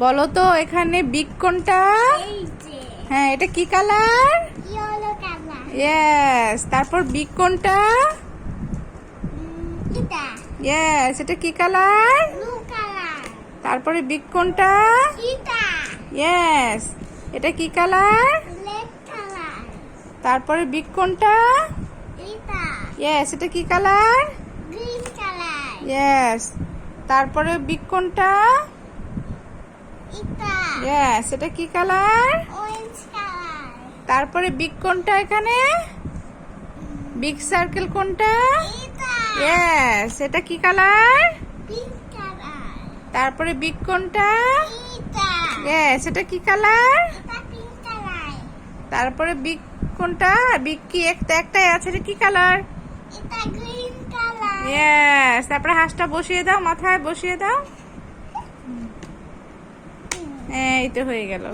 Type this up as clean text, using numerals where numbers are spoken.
বলো তো এখানে বিগ কোনটা? এই যে হ্যাঁ, এটা কি কালার? Yellow colour. ইয়েস। তারপর বিগ কোনটা? এটা ইয়েস, এটা কি কালার? Blue colour. তারপরে বিগ কোনটা? এটা ইয়েস, এটা কি কালার? Black colour. তারপরে বিগ কোনটা? এটা ইয়েস, এটা কি কালার? Green colour. ইয়েস। তারপরে বিগ কোনটা? এটা ইয়েস, এটা কি কালার? Orange colour. তারপরে বিগ কোনটা এখানে? বিগ সার্কেল কোনটা? এটা ইয়েস, এটা কি কালার? Pink colour. তারপরে বিগ কোনটা? এটা ইয়েস, এটা কি কালার? এটা পিঙ্ক কালার। তারপরে বিগ কোনটা? বিগ কি একটাই আছে, এটা কি কালার? এটা গ্রিন কালার। ইয়েস। তারপরে হাঁসটা বসিয়ে দাও, মাথায় বসিয়ে দাও। এই তো হয়ে গেল।